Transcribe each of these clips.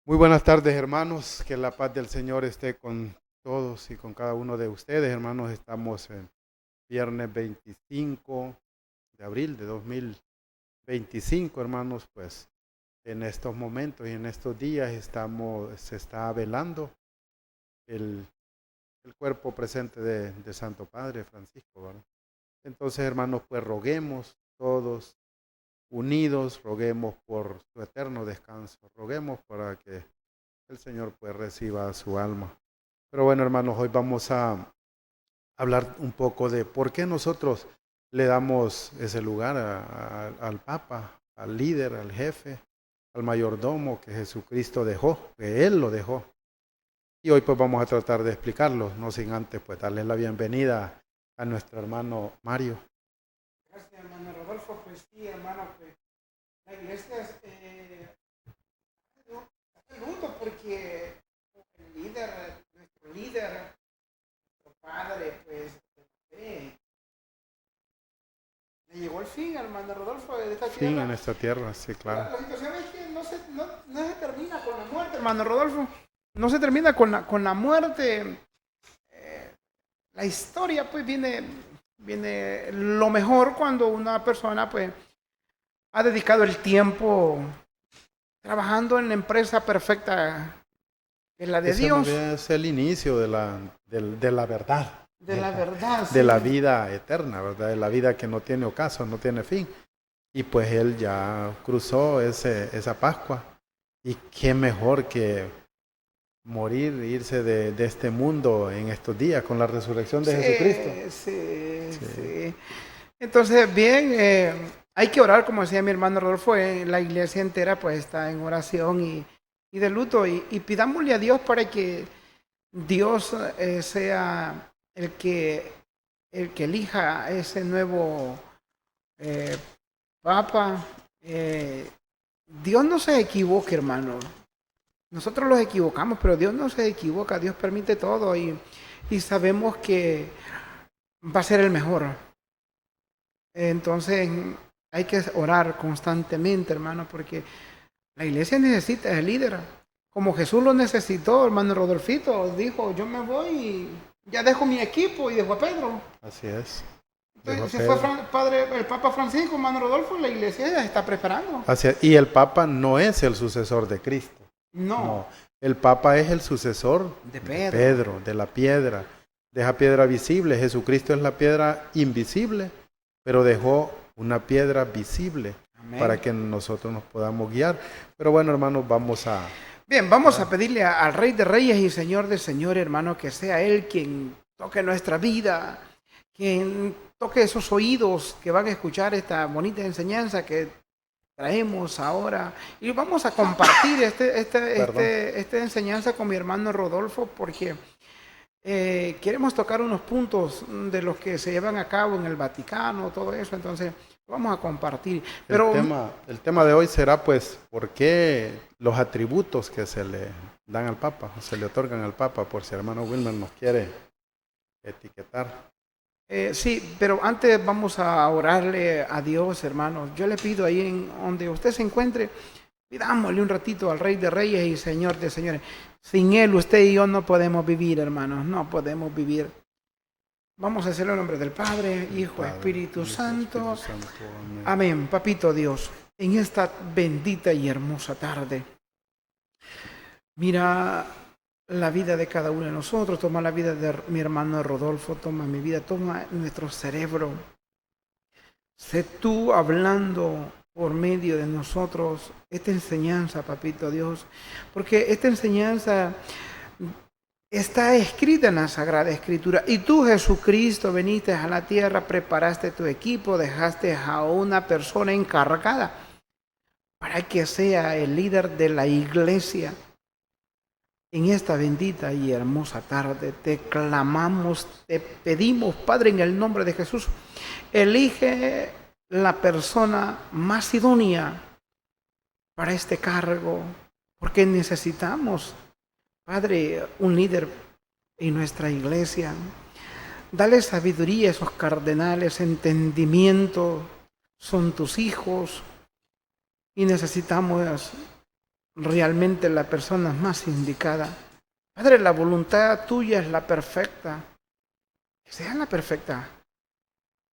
Muy buenas tardes, hermanos. Que la paz del Señor esté con todos y con cada uno de ustedes, hermanos. Estamos en viernes 25 de abril de 2025, hermanos. Pues en estos momentos y en estos días se está velando el, el cuerpo presente de Santo Padre Francisco, ¿verdad? Entonces, hermanos, pues roguemos todos unidos, roguemos por su eterno descanso, roguemos para que el Señor pues reciba su alma. Pero bueno, hermanos, hoy vamos a hablar un poco de por qué nosotros le damos ese lugar al Papa, al líder, al jefe, al mayordomo que Jesucristo dejó, que Él lo dejó. Y hoy pues vamos a tratar de explicarlo, no sin antes pues darle la bienvenida a nuestro hermano Mario. Gracias, hermano Rodolfo. Pues sí, hermano, pues la iglesia está de luto porque el líder, nuestro líder, nuestro padre, pues le llegó el fin, hermano Rodolfo, de esta Fin tierra. en esta tierra, sí, claro. La situación es que no se termina con la muerte, hermano Rodolfo. No se termina con la muerte. La historia, pues, viene lo mejor cuando una persona, pues, ha dedicado el tiempo trabajando en la empresa perfecta, que es la de Ese más Dios, bien es el inicio de la verdad, de la verdad, de sí. la vida eterna, ¿verdad? De la vida que no tiene ocaso, no tiene fin. Y pues él ya cruzó esa Pascua. Y qué mejor que morir, irse de este mundo en estos días con la resurrección de Jesucristo. Sí, sí, Sí, sí. Entonces, bien, hay que orar, como decía mi hermano Rodolfo, la iglesia entera pues está en oración y de luto y pidámosle a Dios para que Dios sea el que elija ese nuevo eh, Papa. Dios no se equivoque, hermano. Nosotros los equivocamos, pero Dios no se equivoca. Dios permite todo y sabemos que va a ser el mejor. Entonces hay que orar constantemente, hermano, porque la iglesia necesita el líder. Como Jesús lo necesitó, hermano Rodolfito, dijo, yo me voy y ya dejo mi equipo y dejo a Pedro. así es. Dejó a Entonces, se fue Pedro. el Papa Francisco, hermano Rodolfo, la iglesia ya está preparando. Y el Papa no es el sucesor de Cristo. No, No, el Papa es el sucesor de de Pedro. Pedro, de la piedra, de esa piedra visible. Jesucristo es la piedra invisible, pero dejó una piedra visible para Amén. que nosotros nos podamos guiar. Pero bueno, hermanos, vamos a... Bien, vamos a pedirle al Rey de Reyes y Señor de Señores, hermano, que sea Él quien toque nuestra vida, quien toque esos oídos que van a escuchar esta bonita enseñanza que traemos ahora. Y vamos a compartir Perdón. esta enseñanza con mi hermano Rodolfo porque queremos tocar unos puntos de los que se llevan a cabo en el Vaticano, todo eso, entonces vamos a compartir. Pero El tema de hoy será pues por qué los atributos que se le dan al Papa, o se le otorgan al Papa, por si hermano Wilmer nos quiere etiquetar. sí, pero antes vamos a orarle a Dios, hermanos. Yo le pido ahí en donde usted se encuentre, pidámosle un ratito al Rey de Reyes y Señor de Señores. Sin Él, usted y yo no podemos vivir, hermanos, no podemos vivir. Vamos a hacerlo en nombre del Padre, Hijo, Padre, Espíritu Hijo, Santo. Espíritu Santo, amén. Amén, papito Dios, en esta bendita y hermosa tarde. Mira la vida de cada uno de nosotros, toma la vida de mi hermano Rodolfo, toma mi vida, toma nuestro cerebro. Sé tú hablando por medio de nosotros esta enseñanza, papito Dios, porque esta enseñanza está escrita en la Sagrada Escritura. Y tú, Jesucristo, viniste a la tierra, preparaste tu equipo, dejaste a una persona encargada para que sea el líder de la iglesia. En esta bendita y hermosa tarde te clamamos, te pedimos, Padre, en el nombre de Jesús, elige la persona más idónea para este cargo, porque necesitamos, Padre, un líder en nuestra iglesia. Dale sabiduría a esos cardenales, entendimiento, son tus hijos y necesitamos realmente la persona más indicada. Padre, la voluntad tuya es la perfecta. Que sea la perfecta.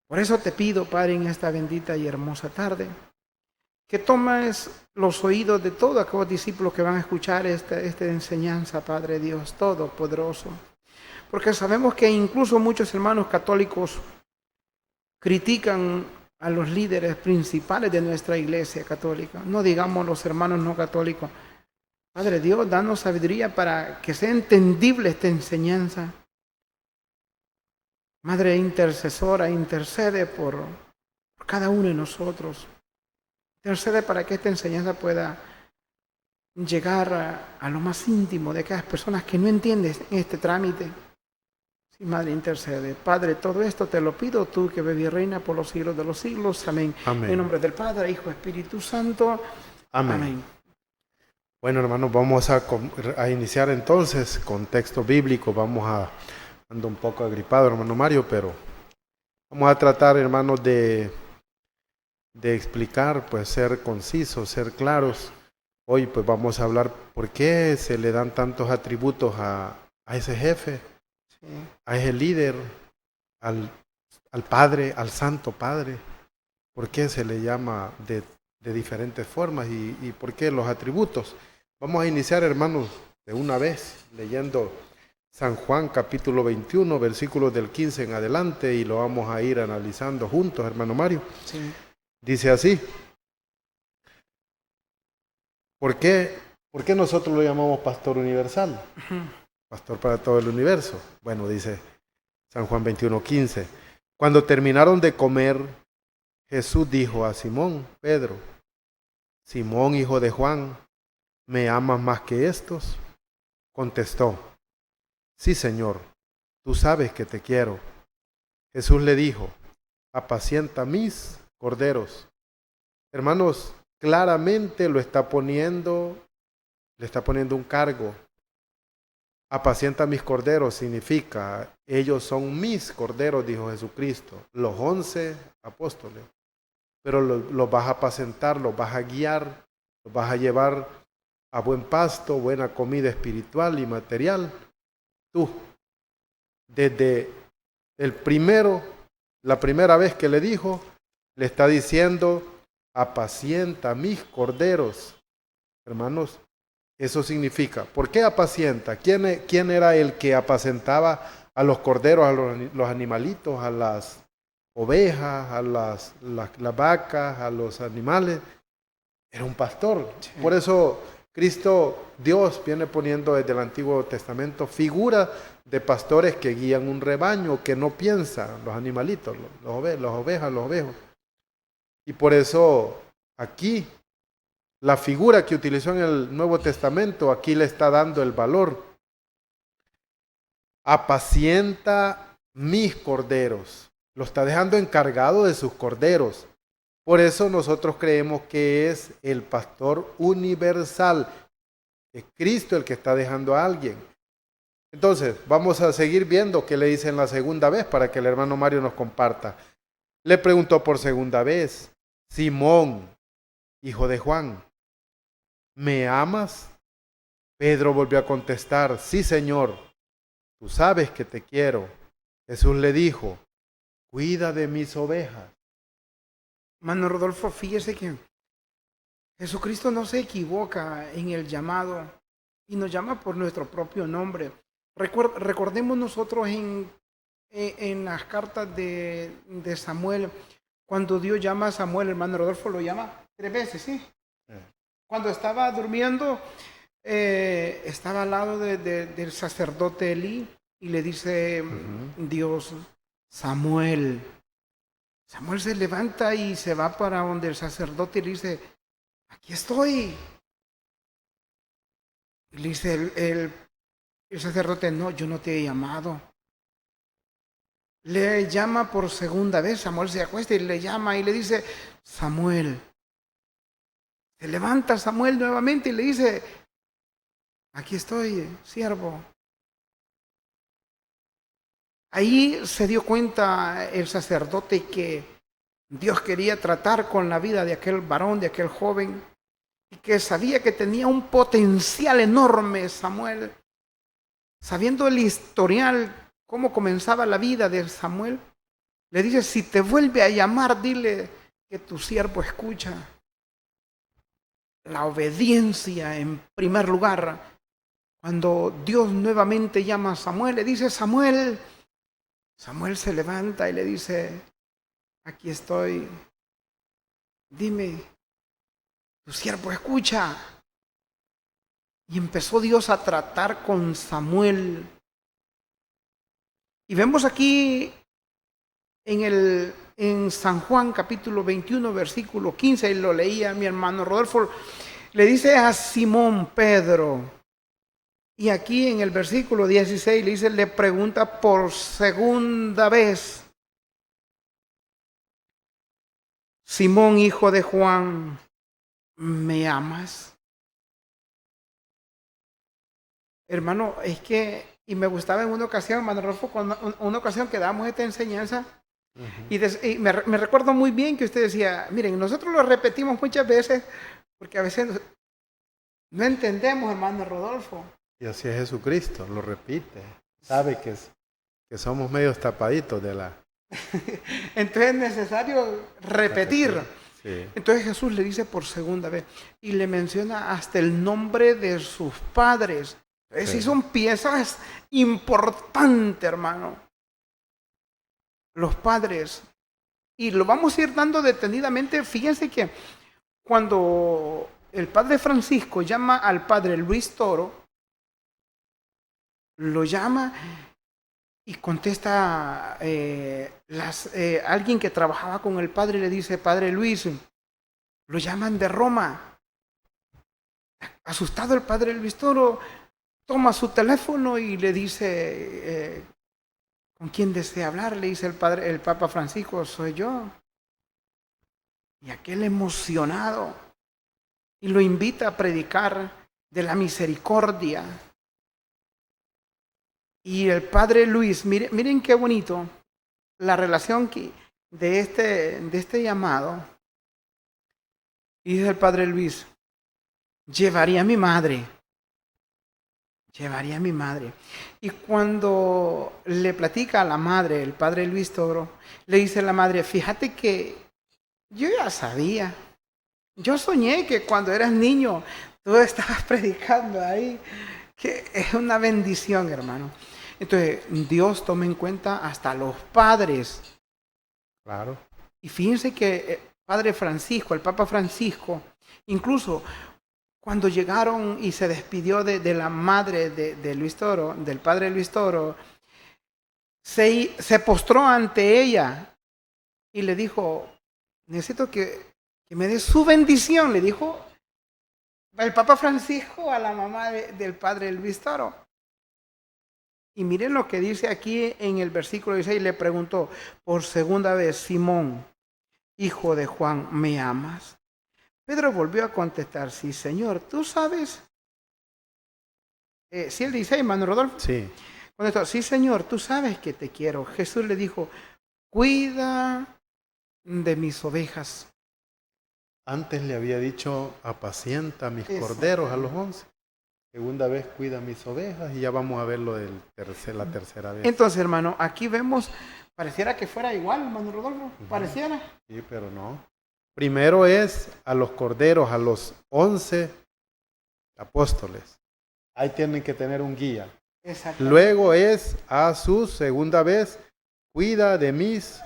Por eso te pido, Padre, en esta bendita y hermosa tarde, que tomes los oídos de todos aquellos discípulos que van a escuchar esta enseñanza, Padre Dios Todopoderoso. Porque sabemos que incluso muchos hermanos católicos critican a los líderes principales de nuestra iglesia católica. No digamos los hermanos no católicos. Padre Dios, danos sabiduría para que sea entendible esta enseñanza. Madre intercesora, intercede por cada uno de nosotros. Intercede para que esta enseñanza pueda llegar a lo más íntimo de aquellas personas que no entienden este trámite. Sí, Madre, intercede. Padre, todo esto te lo pido tú que vives y reina por los siglos de los siglos. Amén. Amén. En nombre del Padre, Hijo, Espíritu Santo. Amén. Amén. Bueno, hermanos, vamos a iniciar entonces con texto bíblico. Ando un poco agripado, hermano Mario, pero vamos a tratar, hermanos, de explicar, pues ser concisos, ser claros. Hoy pues vamos a hablar por qué se le dan tantos atributos a ese jefe, Sí. a ese líder, al Padre, al Santo Padre. ¿Por qué se le llama de diferentes formas y por qué los atributos? Vamos a iniciar, hermanos, de una vez leyendo San Juan capítulo 21, versículos del 15 en adelante, y lo vamos a ir analizando juntos, hermano Mario. Sí. Dice así: ¿por qué nosotros lo llamamos pastor universal? Pastor para todo el universo. Bueno, dice San Juan 21, 15. Cuando terminaron de comer, Jesús dijo a Simón Pedro: Simón, hijo de Juan, ¿me amas más que estos? Contestó: Sí, Señor, tú sabes que te quiero. Jesús le dijo: apacienta mis corderos. Hermanos, claramente le está poniendo un cargo. Apacienta mis corderos significa, ellos son mis corderos, dijo Jesucristo, los 11 apóstoles. Pero los vas a apacentar, los vas a guiar, los vas a llevar a buen pasto, buena comida espiritual y material. Tú, desde la primera vez que le dijo, le está diciendo: apacienta mis corderos. Hermanos, eso significa, ¿por qué apacienta? ¿Quién era el que apacentaba a los corderos, a los animalitos, a las ovejas, a las vacas, a los animales? Era un pastor. Sí. Por eso Cristo, Dios, viene poniendo desde el Antiguo Testamento figuras de pastores que guían un rebaño, que no piensan, los animalitos, las ovejas, los ovejos. Y por eso aquí, la figura que utilizó en el Nuevo Testamento, aquí le está dando el valor. Apacienta mis corderos. Lo está dejando encargado de sus corderos. Por eso nosotros creemos que es el pastor universal. Es Cristo el que está dejando a alguien. Entonces, vamos a seguir viendo qué le dice en la segunda vez para que el hermano Mario nos comparta. Le preguntó por segunda vez: Simón, hijo de Juan, ¿me amas? Pedro volvió a contestar: sí, Señor, tú sabes que te quiero. Jesús le dijo: cuida de mis ovejas. Hermano Rodolfo, fíjese que Jesucristo no se equivoca en el llamado y nos llama por nuestro propio nombre. Recordemos nosotros en las cartas de Samuel, cuando Dios llama a Samuel, hermano Rodolfo lo llama 3 veces, ¿sí? Cuando estaba durmiendo, estaba al lado del sacerdote Elí y le dice Dios: Samuel. Samuel se levanta y se va para donde el sacerdote y le dice: aquí estoy. Y le dice el sacerdote: no, yo no te he llamado. Le llama por segunda vez. Samuel se acuesta y le llama y le dice: Samuel. Se levanta Samuel nuevamente y le dice: aquí estoy, siervo. Ahí se dio cuenta el sacerdote que Dios quería tratar con la vida de aquel varón, de aquel joven. y que sabía que tenía un potencial enorme, Samuel, sabiendo el historial, cómo comenzaba la vida de Samuel, le dice, si te vuelve a llamar, dile que tu siervo escucha. La obediencia en primer lugar. Cuando Dios nuevamente llama a Samuel, le dice, Samuel. Samuel se levanta y le dice, aquí estoy. Dime, tu siervo escucha. Y empezó Dios a tratar con Samuel. Y vemos aquí en San Juan capítulo 21, versículo 15, y lo leía mi hermano Rodolfo, le dice a Simón Pedro, y aquí en el versículo 16 le dice, le pregunta por segunda vez, Simón, hijo de Juan, ¿me amas? Hermano, es que, y me gustaba en una ocasión, hermano Rodolfo, cuando una ocasión que damos esta enseñanza, y me recuerdo muy bien que usted decía, miren, nosotros lo repetimos muchas veces, porque a veces no entendemos, hermano Rodolfo. Y así es Jesucristo, lo repite. Sabe que somos medios tapaditos de la... Entonces es necesario repetir. Sí. Entonces Jesús le dice por segunda vez y le menciona hasta el nombre de sus padres. Entonces sí son piezas importantes, hermano. Los padres. Y lo vamos a ir dando detenidamente. Fíjense que cuando el padre Francisco llama al padre Luis Toro, lo llama y contesta alguien que trabajaba con el padre, le dice, padre Luis, lo llaman de Roma. Asustado el padre Luis Toro toma su teléfono y le dice, ¿con quién desea hablar? Le dice el Papa Francisco, soy yo. Y aquel emocionado y lo invita a predicar de la misericordia. Y el padre Luis, miren qué bonito la relación de este llamado. Y dice el padre Luis, llevaría a mi madre. Y cuando le platica a la madre, el padre Luis Toro, le dice a la madre, fíjate que yo ya sabía. Yo soñé que cuando eras niño tú estabas predicando ahí, que es una bendición, hermano. Entonces, Dios toma en cuenta hasta los padres. Claro. Y fíjense que el padre Francisco, el Papa Francisco, incluso cuando llegaron y se despidió de la madre de Luis Toro, del padre Luis Toro, se postró ante ella y le dijo, necesito que me dé su bendición, le dijo el Papa Francisco a la mamá del padre Luis Toro. Y miren lo que dice aquí en el versículo 16, le preguntó por segunda vez, Simón, hijo de Juan, ¿me amas? Pedro volvió a contestar, sí, Señor, tú sabes. Sí, él dice, hermano Rodolfo. Sí. Contestó, sí, Señor, tú sabes que te quiero. Jesús le dijo, cuida de mis ovejas. Antes le había dicho, apacienta mis corderos a los 11. Segunda vez, cuida mis ovejas, y ya vamos a ver lo de la tercera vez. Entonces, hermano, aquí vemos, pareciera que fuera igual, hermano Rodolfo, pareciera. Sí, pero no. Primero es a los corderos, a los 11 apóstoles. Ahí tienen que tener un guía. Luego es a su segunda vez, cuida de mis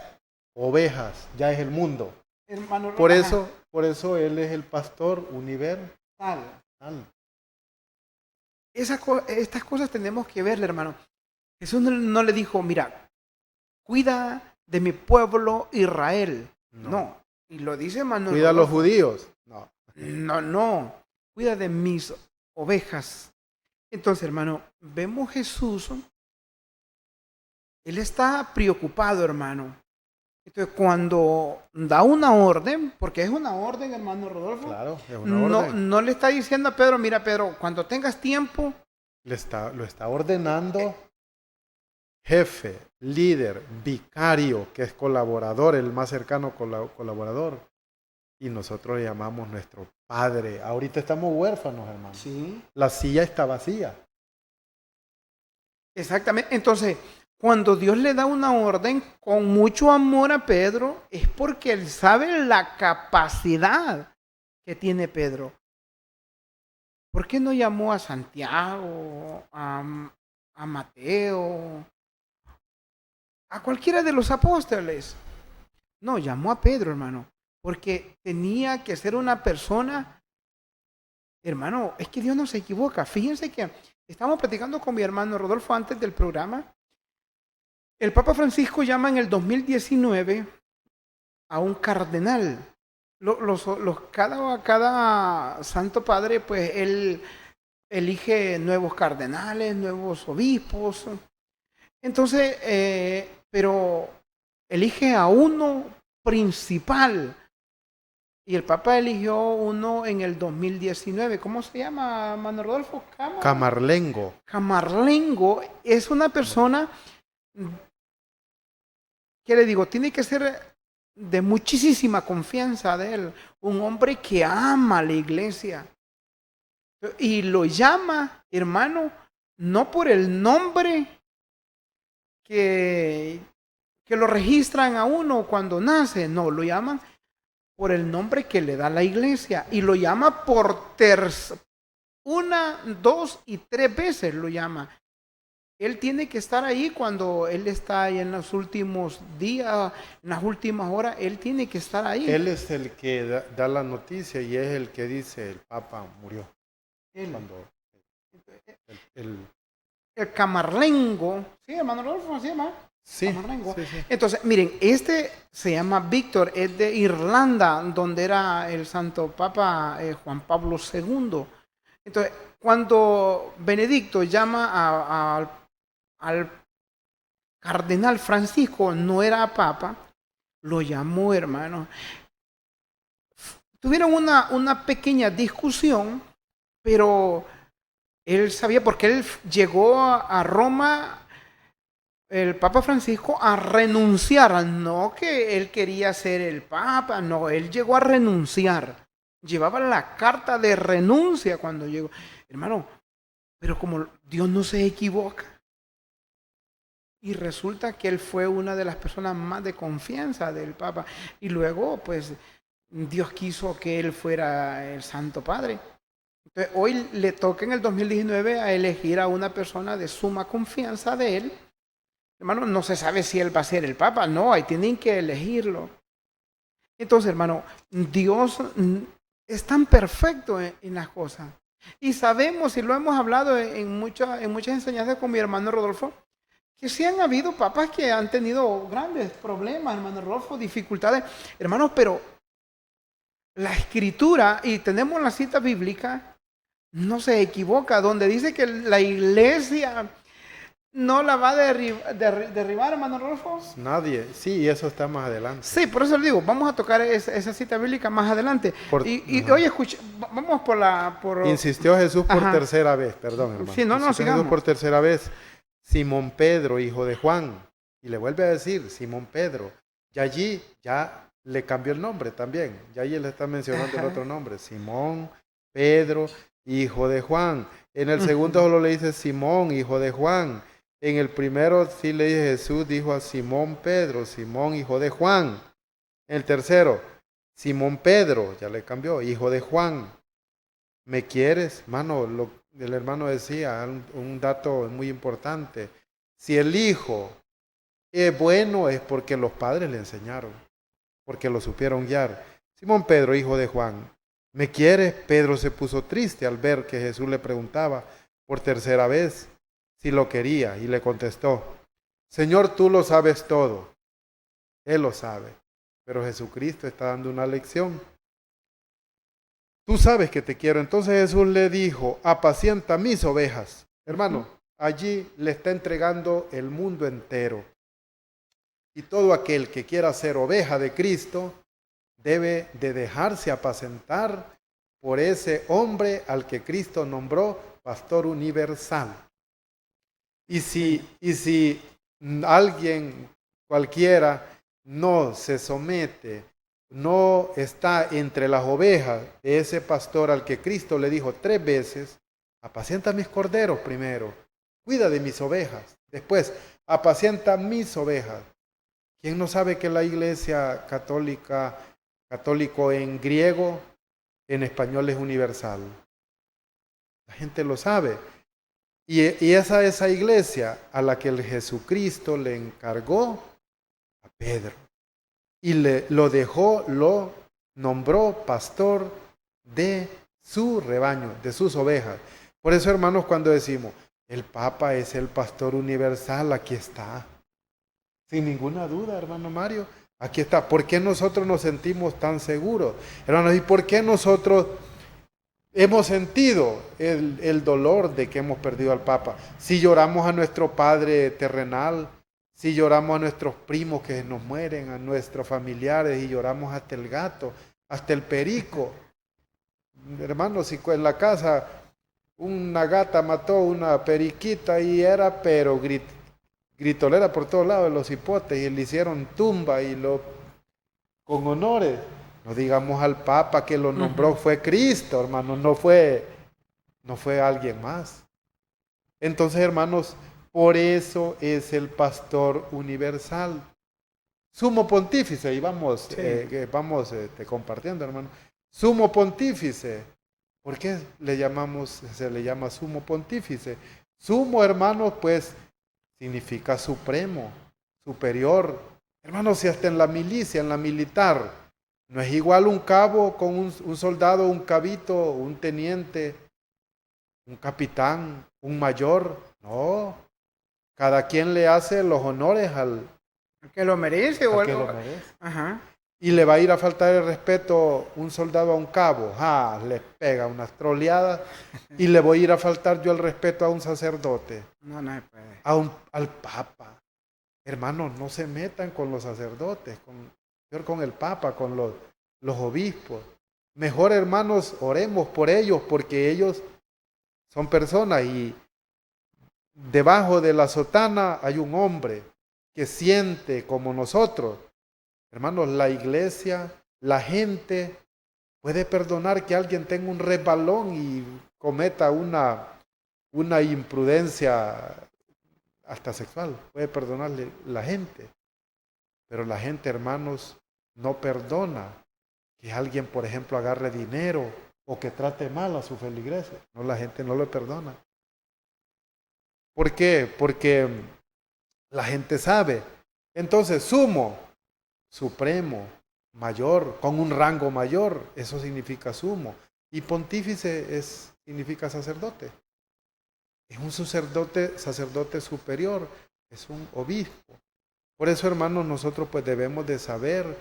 ovejas, ya es el mundo. Hermano, por eso él es el pastor universal. Estas cosas tenemos que verle, hermano. Jesús no le dijo, mira, cuida de mi pueblo Israel. No. Y lo dice, hermano. Cuida a los judíos. No. Cuida de mis ovejas. Entonces, hermano, vemos Jesús. Él está preocupado, hermano. Entonces, cuando da una orden, porque es una orden, hermano Rodolfo. Claro, es una orden. No le está diciendo a Pedro, mira, Pedro, cuando tengas tiempo. Lo está ordenando jefe, líder, vicario, que es colaborador, el más cercano colaborador. Y nosotros le llamamos nuestro padre. Ahorita estamos huérfanos, hermano. Sí. La silla está vacía. Exactamente. Entonces, cuando Dios le da una orden con mucho amor a Pedro, es porque Él sabe la capacidad que tiene Pedro. ¿Por qué no llamó a Santiago, a Mateo, a cualquiera de los apóstoles? No, llamó a Pedro, hermano, porque tenía que ser una persona, hermano, es que Dios no se equivoca. Fíjense que estamos platicando con mi hermano Rodolfo antes del programa. El Papa Francisco llama en el 2019 a un cardenal. Cada Santo Padre, pues él elige nuevos cardenales, nuevos obispos. Entonces, pero elige a uno principal. Y el Papa eligió uno en el 2019. ¿Cómo se llama, Manuel Rodolfo? Camarlengo. Camarlengo es una persona, ¿qué le digo? Tiene que ser de muchísima confianza de él. Un hombre que ama a la iglesia. Y lo llama, hermano, no por el nombre que lo registran a uno cuando nace, no, lo llaman por el nombre que le da la iglesia. Y lo llama por una, dos y tres veces lo llama. Él tiene que estar ahí cuando él está ahí en los últimos días, en las últimas horas, él tiene que estar ahí. Él es el que da la noticia y es el que dice el Papa murió. Cuando el Camarlengo, ¿sí, hermano Rodolfo, se llama? Sí, Camarlengo. sí. Entonces, miren, este se llama Víctor, es de Irlanda, donde era el Santo Papa Juan Pablo II. Entonces, cuando Benedicto llama al cardenal Francisco, no era papa, lo llamó, hermano. Tuvieron una pequeña discusión, pero él sabía, porque él llegó a Roma, el Papa Francisco, a renunciar. No que él quería ser el Papa, no, él llegó a renunciar. Llevaba la carta de renuncia cuando llegó. Hermano, pero como Dios no se equivoca, y resulta que él fue una de las personas más de confianza del Papa. Y luego, pues, Dios quiso que él fuera el Santo Padre. Entonces, hoy le toca en el 2019 a elegir a una persona de suma confianza de él. Hermano, no se sabe si él va a ser el Papa. No, ahí tienen que elegirlo. Entonces, hermano, Dios es tan perfecto en las cosas. Y sabemos, y lo hemos hablado en muchas enseñanzas con mi hermano Rodolfo, que sí han habido papas que han tenido grandes problemas, hermano Rodolfo, dificultades. Hermanos, pero la escritura, y tenemos la cita bíblica, no se equivoca, donde dice que la iglesia no la va a derribar, hermano Rodolfo. Nadie, sí, y eso está más adelante. Sí, por eso le digo, vamos a tocar esa cita bíblica más adelante. Oye, escucha, vamos por... Insistió Jesús por tercera vez, perdón, hermano. Sí, no, sigamos. Jesús por tercera vez, Simón Pedro, hijo de Juan, y le vuelve a decir, Simón Pedro, y allí ya le cambió el nombre también, ya allí le está mencionando el otro nombre, Simón Pedro, hijo de Juan. En el segundo solo le dice Simón, hijo de Juan. En el primero sí le dice Jesús, dijo a Simón Pedro, Simón, hijo de Juan. En el tercero, Simón Pedro, ya le cambió, hijo de Juan. ¿Me quieres? Mano, el hermano decía un dato muy importante. Si el hijo es bueno es porque los padres le enseñaron, porque lo supieron guiar. Simón Pedro, hijo de Juan, ¿me quieres? Pedro se puso triste al ver que Jesús le preguntaba por tercera vez si lo quería y le contestó, Señor, tú lo sabes todo. Él lo sabe, pero Jesucristo está dando una lección. Tú sabes que te quiero. Entonces Jesús le dijo, apacienta mis ovejas. Hermano, allí le está entregando el mundo entero. Y todo aquel que quiera ser oveja de Cristo debe de dejarse apacentar por ese hombre al que Cristo nombró pastor universal. Y si alguien cualquiera no se somete no está entre las ovejas de ese pastor al que Cristo le dijo 3 veces, apacienta mis corderos primero, cuida de mis ovejas, después, apacienta mis ovejas. ¿Quién no sabe que la iglesia católica, católico en griego, en español es universal? La gente lo sabe. Y esa iglesia a la que el Jesucristo le encargó a Pedro. Y lo nombró pastor de su rebaño, de sus ovejas. Por eso, hermanos, cuando decimos, el Papa es el pastor universal, aquí está. Sin ninguna duda, hermano Mario, aquí está. ¿Por qué nosotros nos sentimos tan seguros? Hermanos, ¿y por qué nosotros hemos sentido el dolor de que hemos perdido al Papa? Si lloramos a nuestro Padre terrenal, si lloramos a nuestros primos que nos mueren, a nuestros familiares, y lloramos hasta el gato, hasta el perico. Hermanos, si en la casa una gata mató una periquita y era, pero gritolera por todos lados, los hipotes, y le hicieron tumba con honores. No digamos al Papa que lo nombró, fue Cristo, hermano, no fue alguien más. Entonces, hermanos, por eso es el pastor universal. Sumo pontífice, y vamos, compartiendo, hermano. Sumo pontífice. ¿Por qué se le llama sumo pontífice? Sumo, hermanos, pues significa supremo, superior. Hermanos, si hasta en la milicia, en la militar, no es igual un cabo con un soldado, un cabito, un teniente, un capitán, un mayor. No, cada quien le hace los honores al que lo merece. que lo merece. Ajá. Y le va a ir a faltar el respeto un soldado a un cabo. Le pega unas troleadas. Y le voy a ir a faltar yo el respeto a un sacerdote. No se puede. Al Papa. Hermanos, no se metan con los sacerdotes, con el Papa, con los obispos. Mejor, hermanos, oremos por ellos, porque ellos son personas, y debajo de la sotana hay un hombre que siente como nosotros. Hermanos, la iglesia, la gente puede perdonar que alguien tenga un resbalón y cometa una imprudencia hasta sexual. Puede perdonarle la gente. Pero la gente, hermanos, no perdona que alguien, por ejemplo, agarre dinero o que trate mal a su feligresía. No, la gente no lo perdona. ¿Por qué? Porque la gente sabe. Entonces, sumo, supremo, mayor, con un rango mayor, eso significa sumo. Y pontífice significa sacerdote. Es un sacerdote superior, es un obispo. Por eso, hermanos, nosotros pues debemos de saber,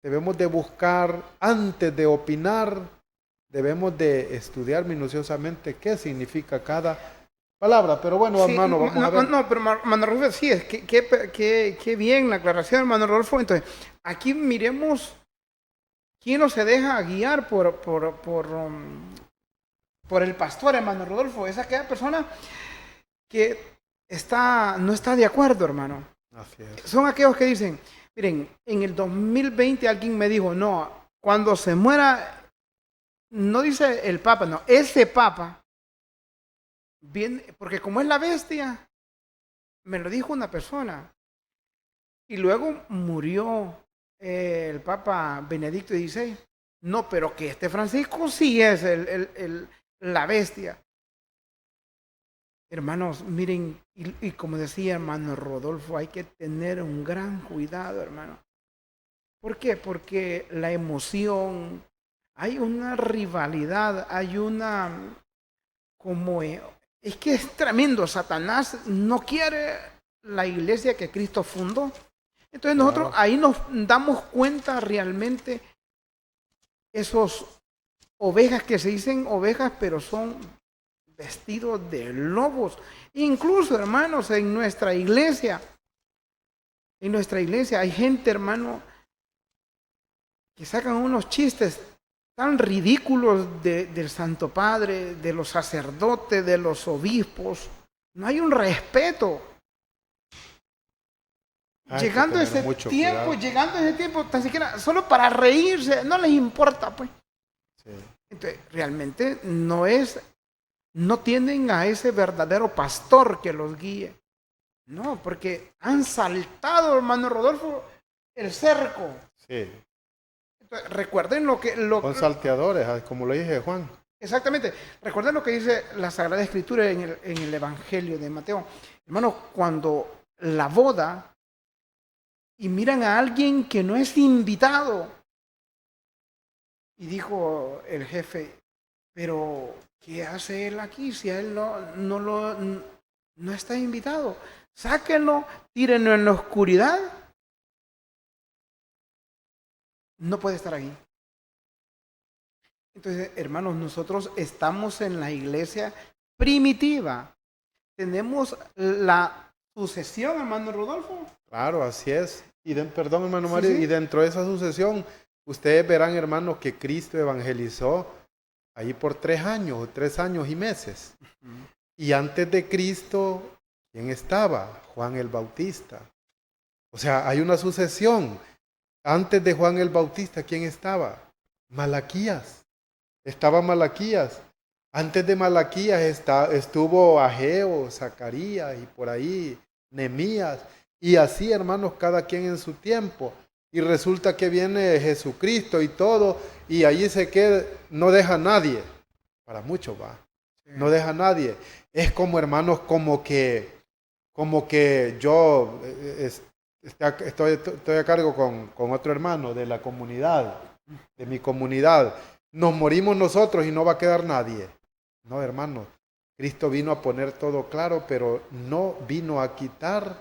debemos de buscar, antes de opinar, debemos de estudiar minuciosamente qué significa cada palabra. Pero bueno, sí, hermano, vamos a ver. No, pero hermano Rodolfo, sí, es que bien la aclaración, hermano Rodolfo. Entonces, aquí miremos quién no se deja guiar por el pastor, hermano Rodolfo. Es aquella persona que no está de acuerdo, hermano. Así es. Son aquellos que dicen, miren, en el 2020 alguien me dijo, no, cuando se muera, no dice el Papa, no, ese Papa, bien, porque como es la bestia, me lo dijo una persona. Y luego murió el Papa Benedicto XVI. No, pero que este Francisco sí es la bestia. Hermanos, miren, y como decía hermano Rodolfo, hay que tener un gran cuidado, hermano. ¿Por qué? Porque la emoción, hay una rivalidad, hay es que es tremendo. Satanás no quiere la iglesia que Cristo fundó. Entonces nosotros ahí nos damos cuenta realmente esos ovejas que se dicen ovejas, pero son vestidos de lobos. Incluso, hermanos, en nuestra iglesia hay gente, hermano, que sacan unos chistes tan ridículos del Santo Padre, de los sacerdotes, de los obispos. No hay un respeto. llegando a ese tiempo, tan siquiera solo para reírse, no les importa, pues. Sí. Entonces, realmente no tienen a ese verdadero pastor que los guíe. No, porque han saltado, hermano Rodolfo, el cerco. Sí. Entonces, recuerden Son salteadores, como lo dije Juan. Exactamente. Recuerden lo que dice la Sagrada Escritura en el Evangelio de Mateo. Hermano, cuando la boda y miran a alguien que no es invitado, y dijo el jefe, pero ¿qué hace él aquí si a él no está invitado? Sáquenlo, tírenlo en la oscuridad. No puede estar aquí. Entonces, hermanos, nosotros estamos en la iglesia primitiva. Tenemos la sucesión, hermano Rodolfo. Claro, así es. Perdón, hermano Mario, sí. Y dentro de esa sucesión, ustedes verán, hermanos, que Cristo evangelizó ahí por 3 años y meses. Y antes de Cristo, ¿quién estaba? Juan el Bautista. O sea, hay una sucesión. Antes de Juan el Bautista, ¿quién estaba? Malaquías. Estaba Malaquías. Antes de Malaquías estuvo Ageo, Zacarías y por ahí Nehemías. Y así, hermanos, cada quien en su tiempo. Y resulta que viene Jesucristo y todo, y allí se queda, no deja a nadie. Para muchos va. No deja a nadie. Es como, hermanos, como que yo estoy a cargo con otro hermano de la comunidad, de mi comunidad. Nos morimos nosotros y no va a quedar nadie. No, hermanos. Cristo vino a poner todo claro, pero no vino a quitar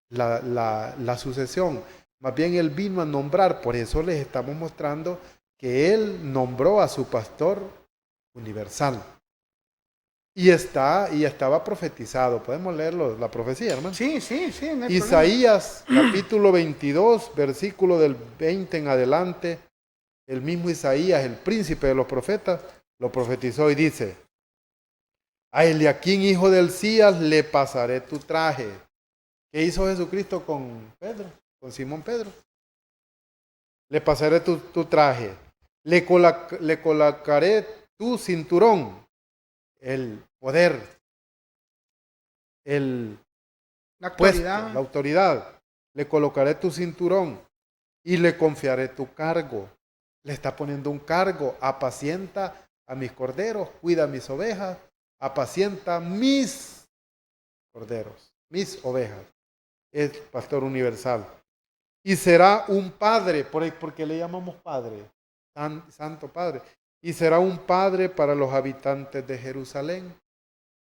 la sucesión. Más bien Él vino a nombrar. Por eso les estamos mostrando que Él nombró a su pastor universal. Y estaba profetizado. ¿Podemos leerlo, la profecía, hermano? Sí. No hay Isaías, capítulo 22, versículo del 20 en adelante. El mismo Isaías, el príncipe de los profetas, lo profetizó y dice: a Eliaquín, hijo del Cías, le pasaré tu traje. ¿Qué hizo Jesucristo con Pedro? Con Simón Pedro. Le pasaré tu traje. Le colocaré tu cinturón. El poder, la autoridad. Puesto, la autoridad. Le colocaré tu cinturón y le confiaré tu cargo. Le está poniendo un cargo. Apacienta a mis corderos, cuida mis ovejas, apacienta mis corderos, mis ovejas. Es pastor universal. Y será un padre, porque le llamamos padre, santo padre. Y será un padre para los habitantes de Jerusalén.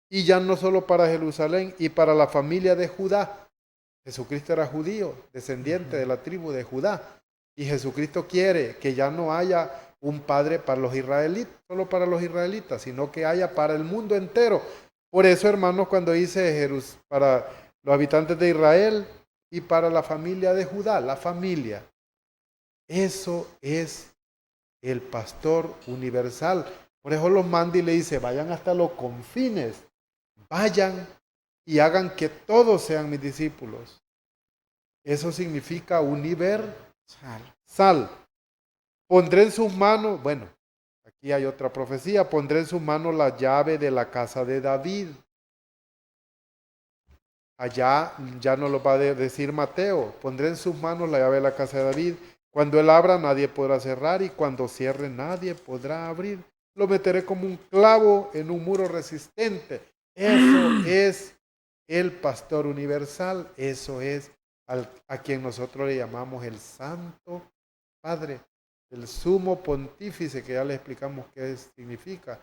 Y ya no solo para Jerusalén, y para la familia de Judá. Jesucristo era judío, descendiente de la tribu de Judá. Y Jesucristo quiere que ya no haya un padre para los israelitas, solo para los israelitas, sino que haya para el mundo entero. Por eso, hermanos, cuando dice para los habitantes de Israel y para la familia de Judá, la familia, eso es el pastor universal. Por eso los manda y le dice: vayan hasta los confines, vayan y hagan que todos sean mis discípulos. Eso significa universal. Pondré en sus manos, bueno, aquí hay otra profecía: pondré en sus manos la llave de la casa de David. Allá ya no lo va a decir Mateo. Pondré en sus manos la llave de la casa de David. Cuando él abra, nadie podrá cerrar, y cuando cierre, nadie podrá abrir. Lo meteré como un clavo en un muro resistente. Eso es el pastor universal. Eso es a quien nosotros le llamamos el Santo Padre, el sumo pontífice, que ya le explicamos qué significa.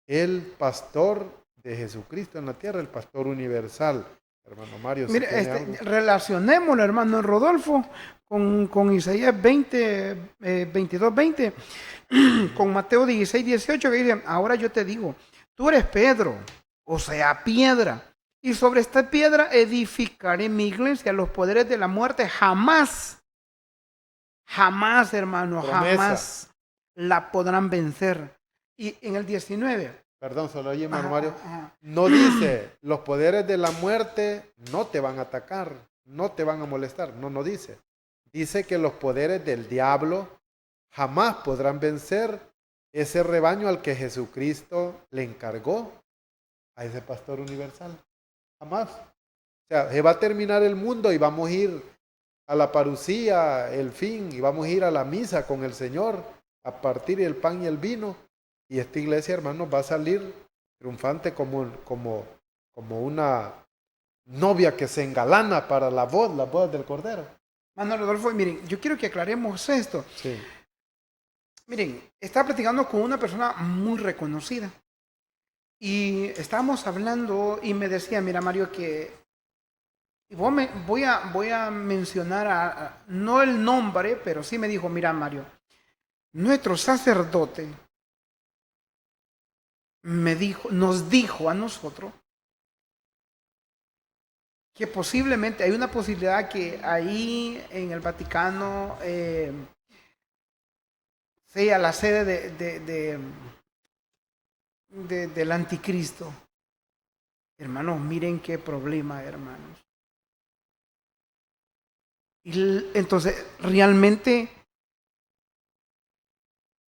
El pastor de Jesucristo en la tierra, el pastor universal. Hermano Mario, mire, relacionémoslo, hermano Rodolfo, con Isaías 22, 20, con Mateo 16, 18, que dice: ahora yo te digo, tú eres Pedro, o sea, piedra, y sobre esta piedra edificaré mi iglesia. Los poderes de la muerte jamás, hermano, promesa, jamás la podrán vencer. Y en el 19... Perdón, solo oye, hermano Mario. No dice: los poderes de la muerte no te van a atacar. no te van a molestar. No, no dice. Dice que los poderes del diablo jamás podrán vencer ese rebaño al que Jesucristo le encargó a ese pastor universal. Jamás. O sea, se va a terminar el mundo y vamos a ir a la parucía, el fin, y vamos a ir a la misa con el Señor a partir el pan y el vino. Y esta iglesia, hermanos, va a salir triunfante como una novia que se engalana para las bodas del Cordero. Hermano Rodolfo, miren, yo quiero que aclaremos esto. Sí. Miren, estaba platicando con una persona muy reconocida. Y estábamos hablando y me decía, mira Mario, que voy a mencionar, no el nombre, pero sí me dijo, mira Mario, nuestro sacerdote nos dijo a nosotros que posiblemente hay una posibilidad que ahí en el Vaticano sea la sede del anticristo. Hermanos, miren qué problema, hermanos. Y entonces, realmente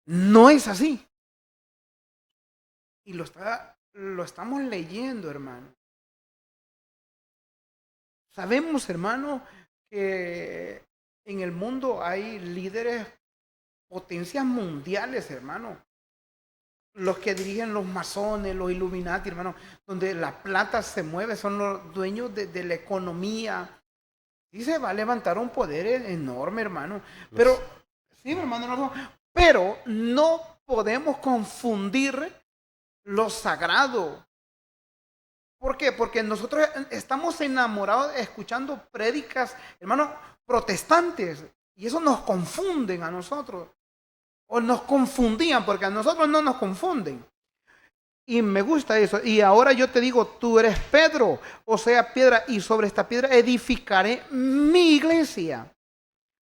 no es así. Y lo estamos leyendo, hermano. Sabemos, hermano, que en el mundo hay líderes, potencias mundiales, hermano. Los que dirigen los masones, los Illuminati, hermano, donde la plata se mueve, son los dueños de la economía. Y se va a levantar un poder enorme, hermano. Pero, sí, hermano, pero no podemos confundir lo sagrado. ¿Por qué? Porque nosotros estamos enamorados escuchando prédicas, hermanos, protestantes. Y eso nos confunden a nosotros. O nos confundían, porque a nosotros no nos confunden. Y me gusta eso. Y ahora yo te digo, tú eres Pedro, o sea, piedra, y sobre esta piedra edificaré mi iglesia.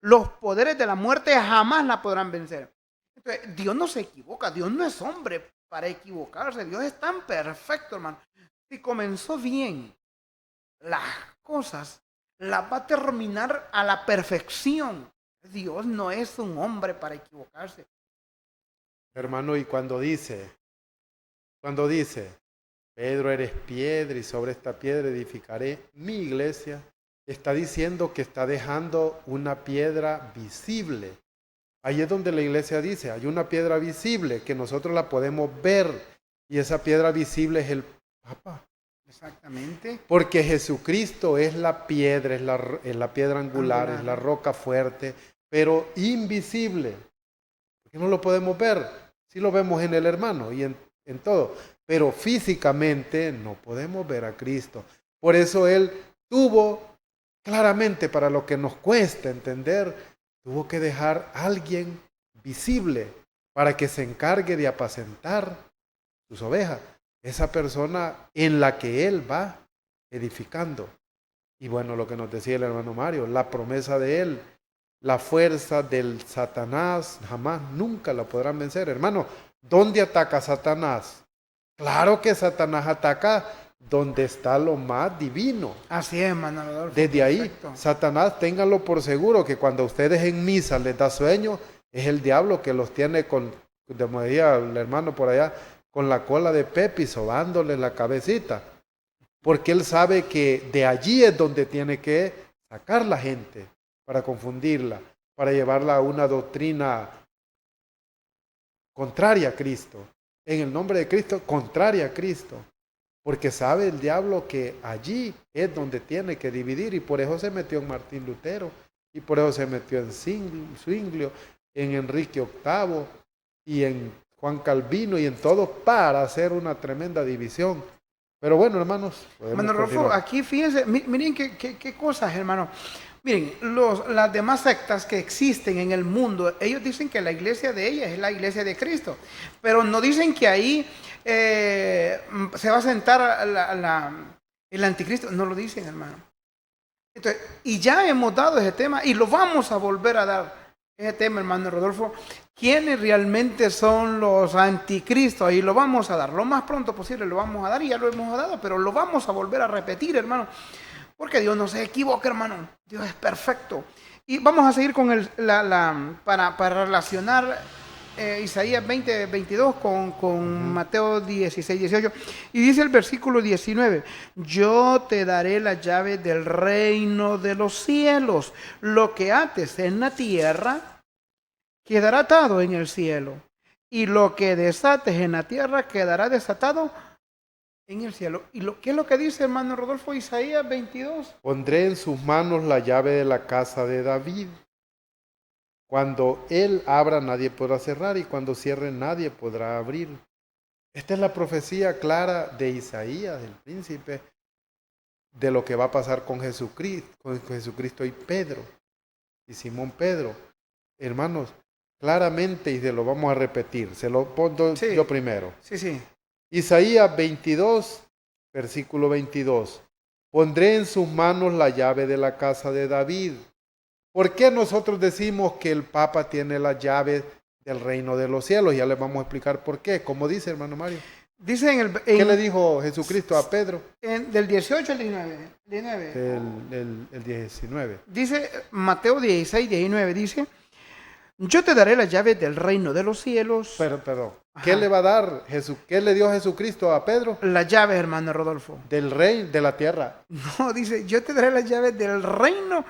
Los poderes de la muerte jamás la podrán vencer. Entonces, Dios no se equivoca, Dios no es hombre para equivocarse. Dios es tan perfecto, hermano. Si comenzó bien las cosas, las va a terminar a la perfección. Dios no es un hombre para equivocarse. Hermano, y cuando dice, Pedro eres piedra y sobre esta piedra edificaré mi iglesia, está diciendo que está dejando una piedra visible. Ahí es donde la iglesia dice, hay una piedra visible que nosotros la podemos ver y esa piedra visible es el Papa. Exactamente. Porque Jesucristo es la piedra, es la piedra angular, es la roca fuerte, pero invisible. Porque no lo podemos ver. Sí lo vemos en el hermano y en todo. Pero físicamente no podemos ver a Cristo. Por eso Él tuvo claramente, para lo que nos cuesta entender, tuvo que dejar a alguien visible para que se encargue de apacentar sus ovejas. Esa persona en la que Él va edificando. Y bueno, lo que nos decía el hermano Mario, la promesa de Él, la fuerza del Satanás, jamás, nunca la podrán vencer. Hermano, ¿dónde ataca Satanás? Claro que Satanás ataca donde está lo más divino. Así es, hermano Rodolfo. Desde ahí, perfecto. Satanás, ténganlo por seguro que cuando ustedes en misa les da sueño, es el diablo que los tiene como decía el hermano por allá, con la cola de Pepe, sobándole la cabecita. Porque él sabe que de allí es donde tiene que sacar la gente para confundirla, para llevarla a una doctrina contraria a Cristo. En el nombre de Cristo, contraria a Cristo. Porque sabe el diablo que allí es donde tiene que dividir y por eso se metió en Martín Lutero y por eso se metió en Zwinglio, en Enrique VIII y en Juan Calvino y en todo para hacer una tremenda división. Pero bueno, hermanos. Hermano Rodolfo, aquí fíjense, miren qué cosas, hermano. Miren, las demás sectas que existen en el mundo, ellos dicen que la iglesia de ellas es la iglesia de Cristo, pero no dicen que ahí se va a sentar el anticristo, no lo dicen, hermano. Entonces, y ya hemos dado ese tema y lo vamos a volver a dar, ese tema, hermano Rodolfo, quiénes realmente son los anticristos, y lo vamos a dar, lo más pronto posible lo vamos a dar, y ya lo hemos dado, pero lo vamos a volver a repetir, hermano. Porque Dios no se equivoca, hermano. Dios es perfecto. Y vamos a seguir con para relacionar Isaías 20, 22 con Mateo 16, 18. Y dice el versículo 19, yo te daré la llave del reino de los cielos. Lo que ates en la tierra quedará atado en el cielo. Y lo que desates en la tierra quedará desatado en el cielo. ¿Y qué es lo que dice, hermano Rodolfo, Isaías 22? Pondré en sus manos la llave de la casa de David. Cuando él abra, nadie podrá cerrar, y cuando cierre, nadie podrá abrir. Esta es la profecía clara de Isaías, el príncipe, de lo que va a pasar con Jesucristo y Pedro, y Simón Pedro. Hermanos, claramente, y se lo vamos a repetir, se lo pongo yo primero. Sí. Isaías 22, versículo 22. Pondré en sus manos la llave de la casa de David. ¿Por qué nosotros decimos que el Papa tiene la llave del reino de los cielos? Ya les vamos a explicar por qué. ¿Cómo dice, hermano Mario? Dice ¿Qué le dijo Jesucristo a Pedro? Del 18 al 19. El 19. Dice Mateo 16, 19. Dice, yo te daré la llave del reino de los cielos. Perdón. ¿Qué le va a dar ¿Qué le dio Jesucristo a Pedro? La llave, hermano Rodolfo. Del rey de la tierra. No, dice, yo te daré la llave del reino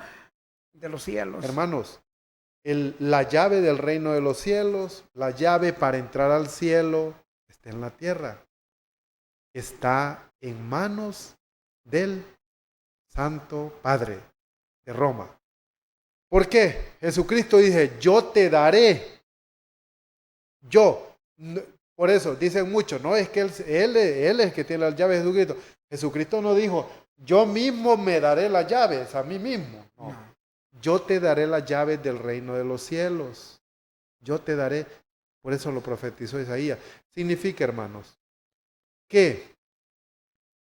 de los cielos. Hermanos, la llave del reino de los cielos, la llave para entrar al cielo, está en la tierra. Está en manos del Santo Padre de Roma. ¿Por qué? Jesucristo dice, yo te daré. Yo. Por eso dicen muchos, no es que él es el que tiene las llaves de Jesucristo. Jesucristo no dijo, yo mismo me daré las llaves a mí mismo. No. Yo te daré las llaves del reino de los cielos. Yo te daré. Por eso lo profetizó Isaías. Significa, hermanos, que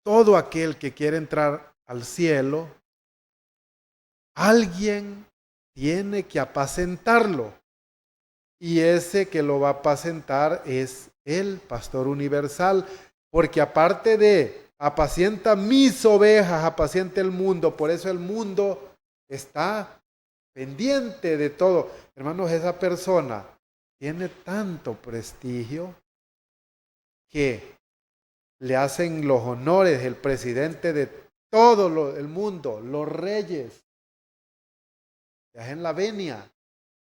todo aquel que quiere entrar al cielo, alguien tiene que apacentarlo. Y ese que lo va a apacentar es el pastor universal. Porque aparte de apacienta mis ovejas, apacienta el mundo. Por eso el mundo está pendiente de todo. Hermanos, esa persona tiene tanto prestigio que le hacen los honores el presidente de todo el mundo, los reyes, le hacen la venia,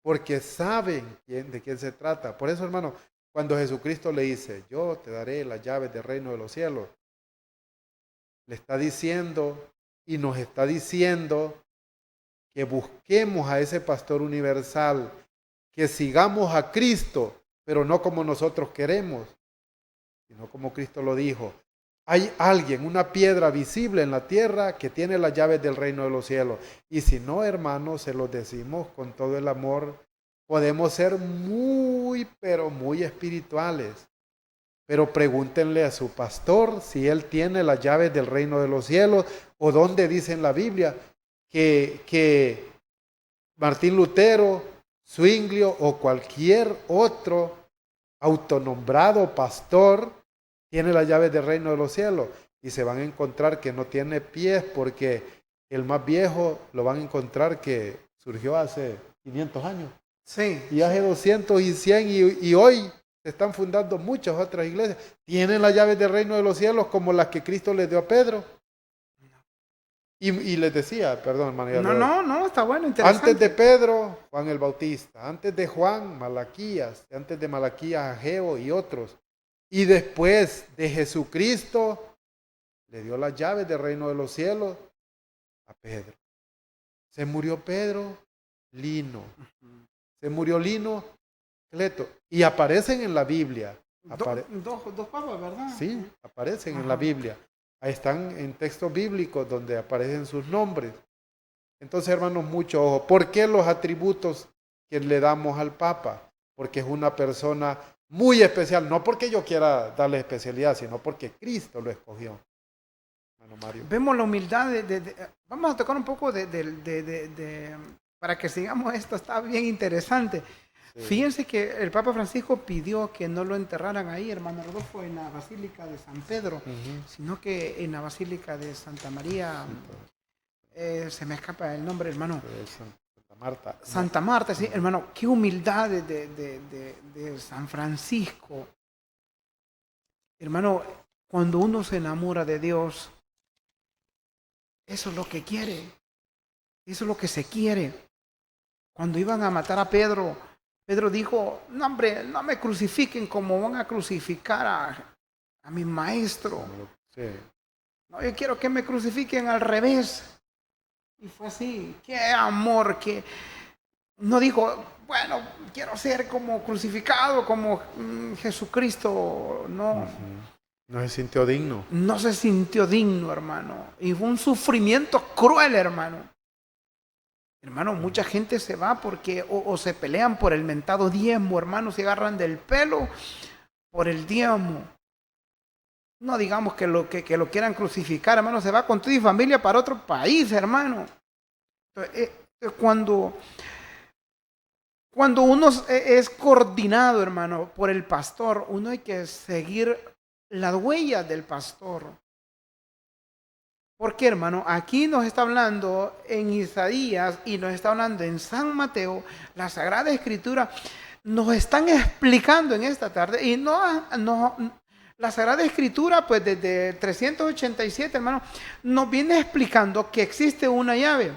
porque saben de quién se trata. Por eso, hermano, cuando Jesucristo le dice, yo te daré las llaves del reino de los cielos, le está diciendo y nos está diciendo que busquemos a ese pastor universal, que sigamos a Cristo, pero no como nosotros queremos, sino como Cristo lo dijo. Hay alguien, una piedra visible en la tierra que tiene las llaves del reino de los cielos. Y si no, hermanos, se los decimos con todo el amor, podemos ser muy, pero muy espirituales. Pero pregúntenle a su pastor si él tiene las llaves del reino de los cielos o dónde dice en la Biblia que Martín Lutero, Zwinglio o cualquier otro autonombrado pastor tiene las llaves del reino de los cielos. Y se van a encontrar que no tiene pies, porque el más viejo lo van a encontrar que surgió hace 500 años. Sí. Y hace 200 y 100 y hoy se están fundando muchas otras iglesias. Tienen las llaves del reino de los cielos como las que Cristo les dio a Pedro. Y les decía, perdón, hermano. No, está bueno, interesante. Antes de Pedro, Juan el Bautista. Antes de Juan, Malaquías. Antes de Malaquías, Ageo y otros. Y después de Jesucristo, le dio las llaves del reino de los cielos a Pedro. Se murió Pedro, Lino. Se murió Lino, Cleto. Y aparecen en la Biblia. Dos papas, ¿verdad? Sí, aparecen en la Biblia. Ahí están en textos bíblicos donde aparecen sus nombres. Entonces, hermanos, mucho ojo. ¿Por qué los atributos que le damos al Papa? Porque es una persona muy especial. No porque yo quiera darle especialidad, sino porque Cristo lo escogió. Hermano Mario. Vemos la humildad vamos a tocar un poco para que sigamos esto. Está bien interesante. Sí. Fíjense que el Papa Francisco pidió que no lo enterraran ahí, hermano Rodolfo, en la Basílica de San Pedro, sino que en la Basílica de Santa María se me escapa el nombre, hermano. Santa Marta. Santa Marta, sí, hermano, qué humildad de San Francisco. Hermano, cuando uno se enamora de Dios, eso es lo que quiere, eso es lo que se quiere. Cuando iban a matar a Pedro, Pedro dijo, no hombre, no me crucifiquen como van a crucificar a mi maestro. Sí. No, yo quiero que me crucifiquen al revés. Y fue así, qué amor, que no dijo, bueno, quiero ser como crucificado, como Jesucristo, no. No se sintió digno. No se sintió digno, hermano. Y fue un sufrimiento cruel, hermano. Hermano, mucha gente se va porque o se pelean por el mentado diezmo, hermano, se agarran del pelo por el diezmo. No digamos que lo quieran crucificar, hermano, se va con toda su familia para otro país, hermano. Entonces, cuando uno es coordinado, hermano, por el pastor, uno hay que seguir las huellas del pastor. Porque, hermano, aquí nos está hablando en Isaías y nos está hablando en San Mateo, la Sagrada Escritura, nos están explicando en esta tarde y la Sagrada Escritura, pues desde 387, hermano, nos viene explicando que existe una llave.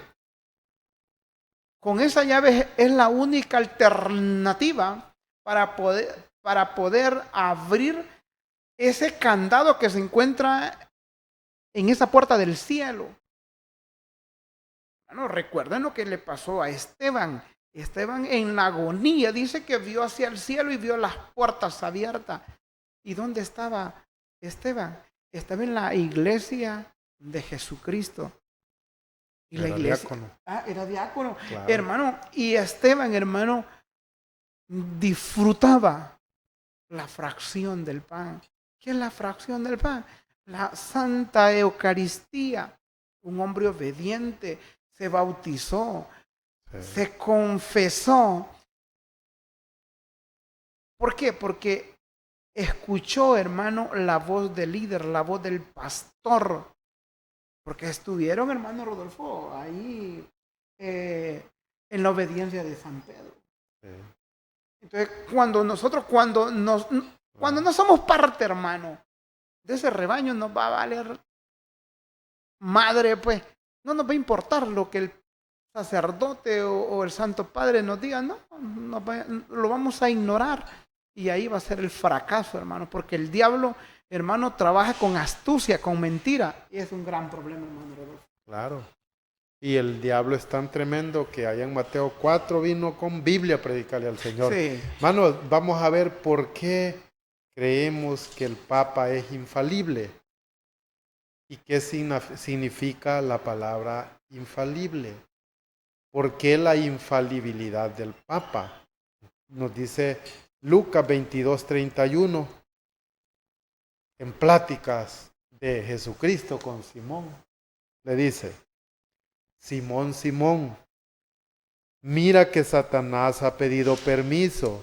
Con esa llave es la única alternativa para poder abrir ese candado que se encuentra en esa puerta del cielo. Bueno, recuerden lo que le pasó a Esteban. Esteban en la agonía dice que vio hacia el cielo y vio las puertas abiertas. ¿Y dónde estaba Esteban? Estaba en la iglesia de Jesucristo. Y la iglesia, diácono. Era diácono. Claro. Hermano, y Esteban, hermano, disfrutaba la fracción del pan. ¿Qué es la fracción del pan? La Santa Eucaristía. Un hombre obediente se bautizó, se confesó. ¿Por qué? Porque escuchó, hermano, la voz del líder, la voz del pastor. Porque estuvieron, hermano Rodolfo, ahí en la obediencia de San Pedro. Entonces, cuando no somos parte, hermano, de ese rebaño, nos va a valer madre, pues. No nos va a importar lo que el sacerdote o el Santo Padre nos diga, no, lo vamos a ignorar. Y ahí va a ser el fracaso, hermano, porque el diablo, hermano, trabaja con astucia, con mentira, y es un gran problema, hermano Rodolfo. Claro. Y el diablo es tan tremendo que allá en Mateo 4 vino con Biblia a predicarle al Señor. Sí. Hermano, vamos a ver por qué creemos que el Papa es infalible. ¿Y qué significa la palabra infalible? ¿Por qué la infalibilidad del Papa? Nos dice Lucas 22:31, en pláticas de Jesucristo con Simón, le dice, Simón, Simón, mira que Satanás ha pedido permiso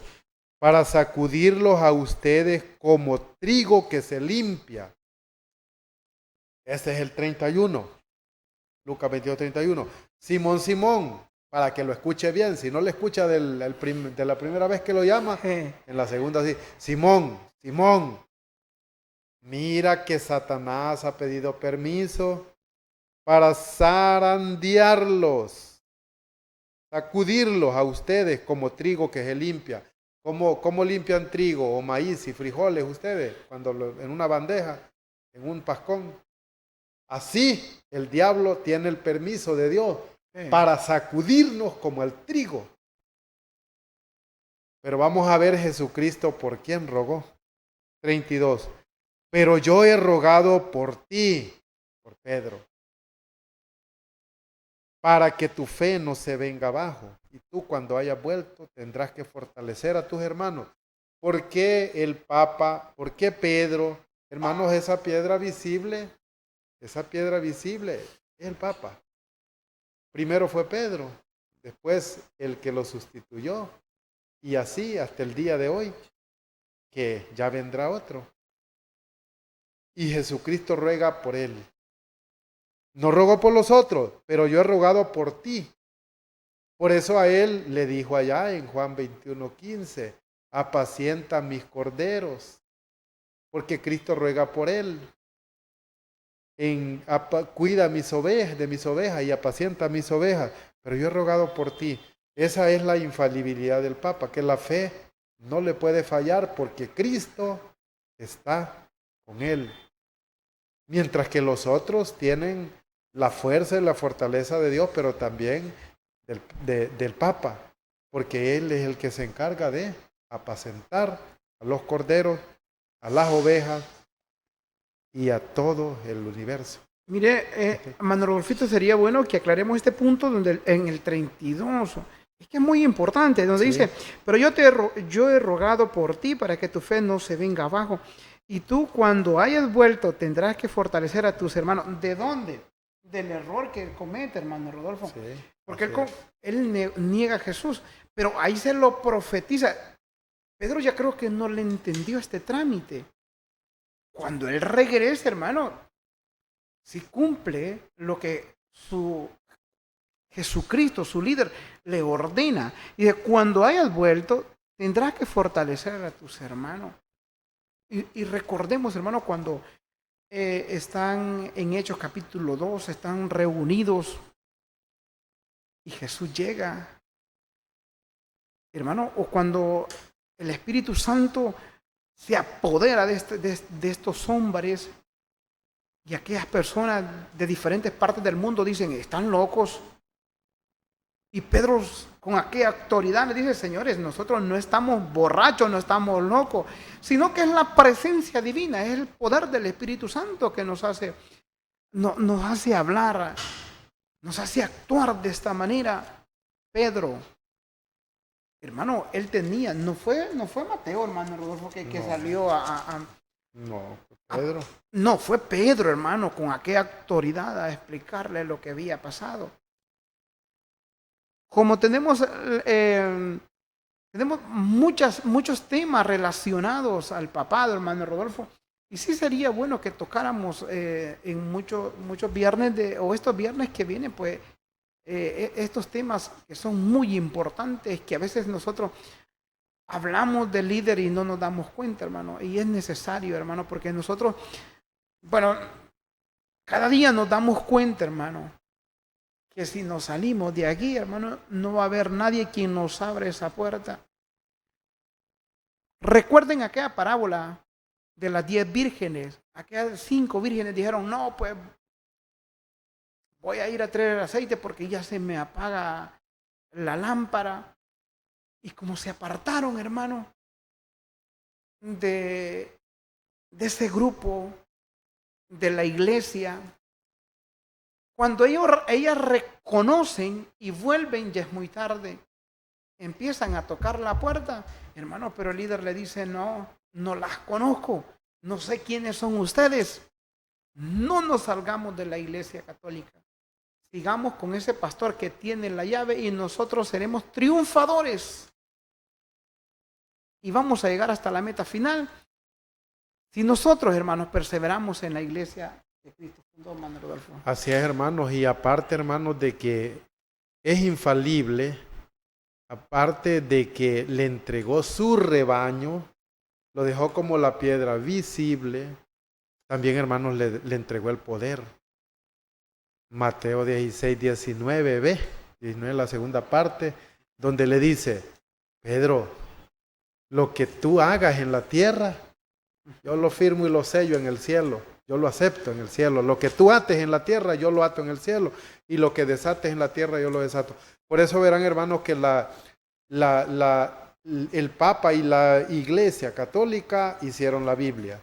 para sacudirlos a ustedes como trigo que se limpia. Ese es el 31, Lucas 22:31. Simón, Simón, para que lo escuche bien, si no le escucha de la primera vez que lo llama, en la segunda sí, Simón, Simón, mira que Satanás ha pedido permiso para zarandearlos, sacudirlos a ustedes como trigo que se limpia. ¿Cómo limpian trigo o maíz y frijoles ustedes? En una bandeja, en un pascón. Así el diablo tiene el permiso de Dios para sacudirnos como el trigo. Pero vamos a ver Jesucristo por quién rogó. 32. Pero yo he rogado por ti, por Pedro, para que tu fe no se venga abajo. Y tú cuando hayas vuelto tendrás que fortalecer a tus hermanos. ¿Por qué el Papa? ¿Por qué Pedro? Hermanos, esa piedra visible es el Papa. Primero fue Pedro, después el que lo sustituyó. Y así hasta el día de hoy, que ya vendrá otro. Y Jesucristo ruega por él. No rogó por los otros, pero yo he rogado por ti. Por eso a él le dijo allá en Juan 21:15, apacienta mis corderos, porque Cristo ruega por él. Cuida de mis ovejas y apacienta mis ovejas, pero yo he rogado por ti. Esa es la infalibilidad del Papa, que la fe no le puede fallar porque Cristo está con él. Mientras que los otros tienen la fuerza y la fortaleza de Dios, pero también del Papa, porque él es el que se encarga de apacentar a los corderos, a las ovejas y a todo el universo. Mire, Manuel Rodolfito, sería bueno que aclaremos este punto donde en el 32, es que es muy importante, donde dice, pero yo he rogado por ti para que tu fe no se venga abajo. Y tú cuando hayas vuelto tendrás que fortalecer a tus hermanos. ¿De dónde? Del error que él comete, hermano Rodolfo. Sí, porque él niega a Jesús, pero ahí se lo profetiza. Pedro ya creo que no le entendió este trámite. Cuando él regrese, hermano, si cumple lo que Jesucristo, su líder, le ordena. Y de cuando hayas vuelto, tendrás que fortalecer a tus hermanos. Y recordemos, hermano, cuando están en Hechos capítulo 2, están reunidos y Jesús llega. Hermano, o cuando el Espíritu Santo se apodera de estos hombres y aquellas personas de diferentes partes del mundo dicen, están locos. Y Pedro con aquella autoridad le dice, señores, nosotros no estamos borrachos, no estamos locos, sino que es la presencia divina, es el poder del Espíritu Santo que nos hace hablar, nos hace actuar de esta manera. Pedro, hermano, él tenía, no fue Mateo, hermano Rodolfo, que salió No, Pedro. No, fue Pedro, hermano, con aquella autoridad a explicarle lo que había pasado. Como tenemos muchos temas relacionados al papado, hermano Rodolfo, y sí sería bueno que tocáramos en muchos viernes, o estos viernes que vienen, pues, estos temas que son muy importantes, que a veces nosotros hablamos del líder y no nos damos cuenta, hermano, y es necesario, hermano, porque nosotros, bueno, cada día nos damos cuenta, hermano, que si nos salimos de aquí, hermano, no va a haber nadie quien nos abra esa puerta. Recuerden aquella parábola de las 10 vírgenes. Aquellas 5 vírgenes dijeron, no, pues voy a ir a traer el aceite porque ya se me apaga la lámpara. Y como se apartaron, hermano, de ese grupo, de la iglesia, cuando ellas reconocen y vuelven, ya es muy tarde, empiezan a tocar la puerta, hermano, pero el líder le dice, no las conozco, no sé quiénes son ustedes, no nos salgamos de la iglesia católica, sigamos con ese pastor que tiene la llave y nosotros seremos triunfadores y vamos a llegar hasta la meta final si nosotros, hermanos, perseveramos en la iglesia de Cristo. Así es, hermanos, y aparte, hermanos, de que es infalible, aparte de que le entregó su rebaño, lo dejó como la piedra visible, también, hermanos, le entregó el poder. Mateo 16:19, 19, la segunda parte, donde le dice, Pedro, lo que tú hagas en la tierra, yo lo firmo y lo sello en el cielo. Yo lo acepto en el cielo. Lo que tú ates en la tierra, yo lo ato en el cielo. Y lo que desates en la tierra, yo lo desato. Por eso verán, hermanos, que el Papa y la Iglesia Católica hicieron la Biblia.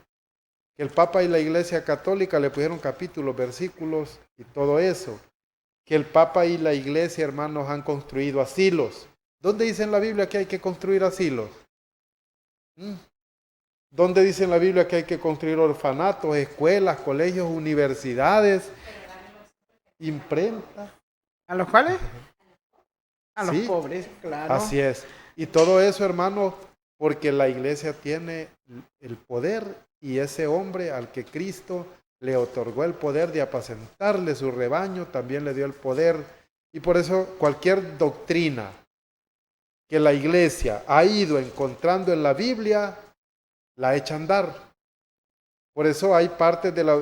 Que el Papa y la Iglesia Católica le pusieron capítulos, versículos y todo eso. Que el Papa y la Iglesia, hermanos, han construido asilos. ¿Dónde dice en la Biblia que hay que construir asilos? ¿Dónde dice en la Biblia que hay que construir orfanatos, escuelas, colegios, universidades, imprentas? ¿A los cuales? A los pobres, claro. Así es. Y todo eso, hermano, porque la iglesia tiene el poder y ese hombre al que Cristo le otorgó el poder de apacentarle su rebaño, también le dio el poder. Y por eso cualquier doctrina que la iglesia ha ido encontrando en la Biblia, la echa a andar. Por eso hay partes de la...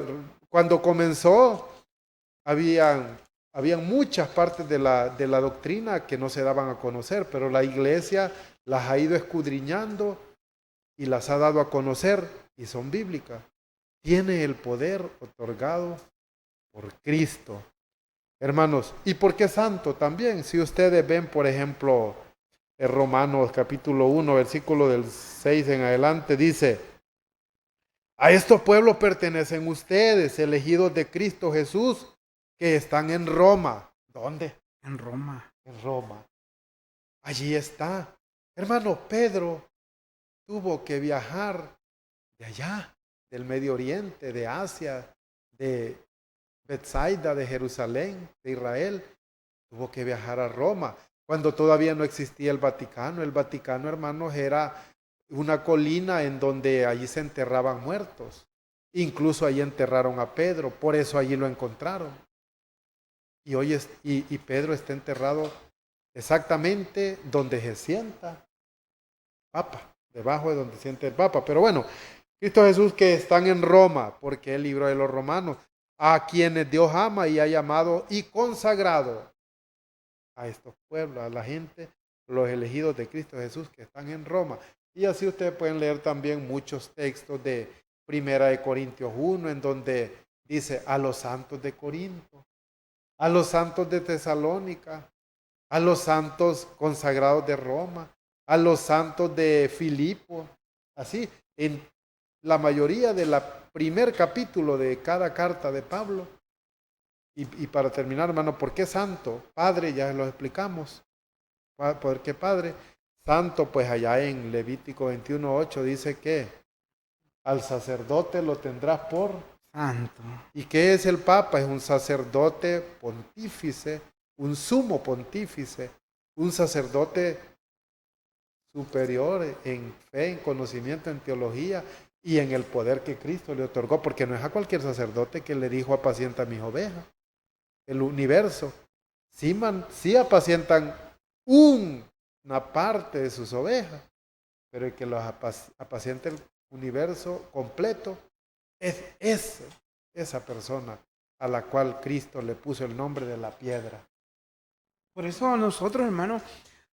Cuando comenzó, habían muchas partes de la doctrina que no se daban a conocer, pero la iglesia las ha ido escudriñando y las ha dado a conocer y son bíblicas. Tiene el poder otorgado por Cristo. Hermanos, ¿y por qué santo también? Si ustedes ven, por ejemplo, en Romanos capítulo 1, versículo del 6 en adelante, dice: a estos pueblos pertenecen ustedes, elegidos de Cristo Jesús, que están en Roma. ¿Dónde? En Roma. En Roma. Allí está. Hermano, Pedro tuvo que viajar de allá, del Medio Oriente, de Asia, de Betsaida, de Jerusalén, de Israel. Tuvo que viajar a Roma, cuando todavía no existía el Vaticano. El Vaticano, hermanos, era una colina en donde allí se enterraban muertos. Incluso allí enterraron a Pedro, por eso allí lo encontraron. Y Pedro está enterrado exactamente donde se sienta Papa, debajo de donde siente el Papa. Pero bueno, Cristo Jesús, que están en Roma, porque el libro de los Romanos, a quienes Dios ama y ha llamado y consagrado a estos pueblos, a la gente, los elegidos de Cristo Jesús que están en Roma. Y así ustedes pueden leer también muchos textos de Primera de Corintios 1, en donde dice a los santos de Corinto, a los santos de Tesalónica, a los santos consagrados de Roma, a los santos de Filipo. Así, en la mayoría de la primer capítulo de cada carta de Pablo. Y para terminar, hermano, ¿por qué santo? Padre, ya lo explicamos. ¿Por qué Padre? Santo, pues allá en Levítico 21:8 dice que al sacerdote lo tendrás por santo. ¿Y qué es el Papa? Es un sacerdote pontífice, un sumo pontífice, un sacerdote superior en fe, en conocimiento, en teología y en el poder que Cristo le otorgó, porque no es a cualquier sacerdote que le dijo apacienta mis ovejas. El universo, sí apacientan una parte de sus ovejas, pero el que los apacienta el universo completo es esa persona a la cual Cristo le puso el nombre de la piedra. Por eso nosotros, hermanos,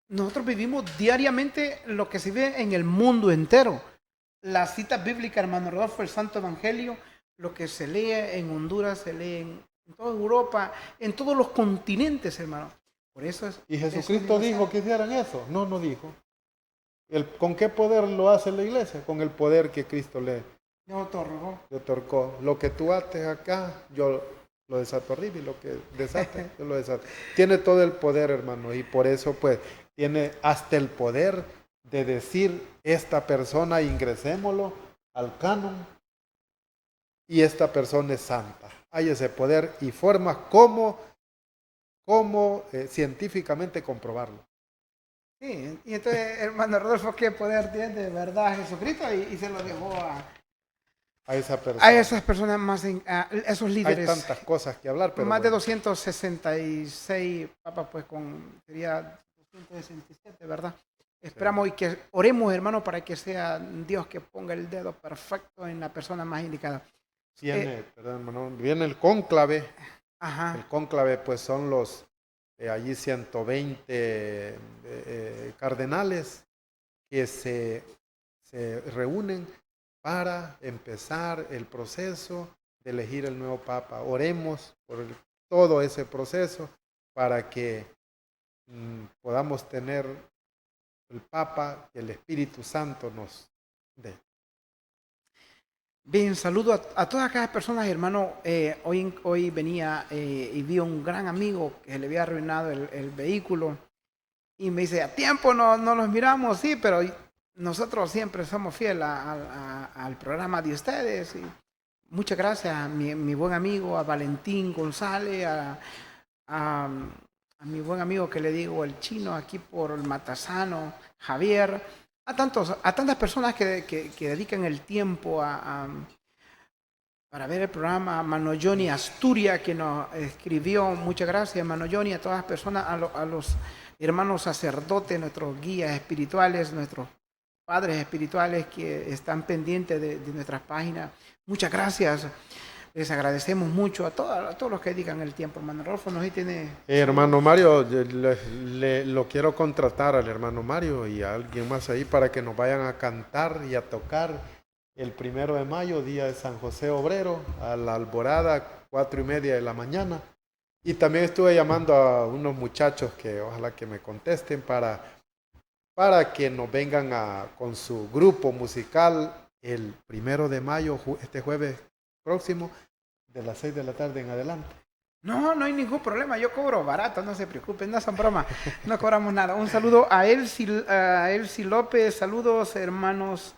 nosotros vivimos diariamente lo que se ve en el mundo entero. La cita bíblica, hermano Rodolfo, el Santo Evangelio, lo que se lee en Honduras, se lee en toda Europa, en todos los continentes, hermano. Por eso es. ¿Y Jesucristo dijo que hicieran eso? No, no dijo. ¿Con qué poder lo hace la iglesia? Con el poder que Cristo le otorgó. Lo que tú ates acá, yo lo desato arriba, y lo que desate, yo lo desato. Tiene todo el poder, hermano, y por eso pues tiene hasta el poder de decir esta persona ingresémoslo al canon y esta persona es santa. Hay ese poder y formas como científicamente comprobarlo. Sí, y entonces, hermano Rodolfo, ¿qué poder tiene de verdad Jesucristo? Y se lo dejó a esa persona. A esas personas más, a esos líderes. Hay tantas cosas que hablar, pero más de 266 papas, pues sería 267, ¿verdad? Esperamos y que oremos, hermano, para que sea Dios que ponga el dedo perfecto en la persona más indicada. Viene el cónclave. Ajá. El cónclave, pues son los allí 120 cardenales que se reúnen para empezar el proceso de elegir el nuevo Papa. Oremos por todo ese proceso para que podamos tener el Papa que el Espíritu Santo nos dé. Bien, saludo a todas aquellas personas, hermano. Hoy venía y vi a un gran amigo que le había arruinado el vehículo y me dice, a tiempo no los miramos, sí, pero nosotros siempre somos fieles al programa de ustedes. Y muchas gracias a mi buen amigo, a Valentín González, a mi buen amigo que le digo el chino aquí por el Matasano, Javier. A tantas personas que dedican el tiempo a para ver el programa. Mano Johnny Asturias, que nos escribió. Muchas gracias, Mano Johnny, a todas las personas, a los hermanos sacerdotes, nuestros guías espirituales, nuestros padres espirituales que están pendientes de nuestras páginas. Muchas gracias. Les agradecemos mucho a todos los que dedican el tiempo. Hermano Rodolfo, ¿no? Tiene... Hermano Mario, lo quiero contratar al hermano Mario y a alguien más ahí para que nos vayan a cantar y a tocar el 1 de mayo, día de San José Obrero, a la alborada, 4:30 de la mañana. Y también estuve llamando a unos muchachos que ojalá que me contesten para que nos vengan con su grupo musical el 1 de mayo, este jueves próximo, de las 6 de la tarde en adelante. No hay ningún problema, yo cobro barato, no se preocupen, no son bromas, no cobramos nada. Un saludo a Elsie López, saludos hermanos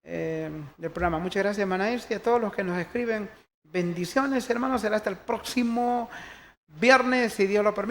del programa. Muchas gracias, hermana Elsie, a todos los que nos escriben. Bendiciones, hermanos, será hasta el próximo viernes, si Dios lo permite.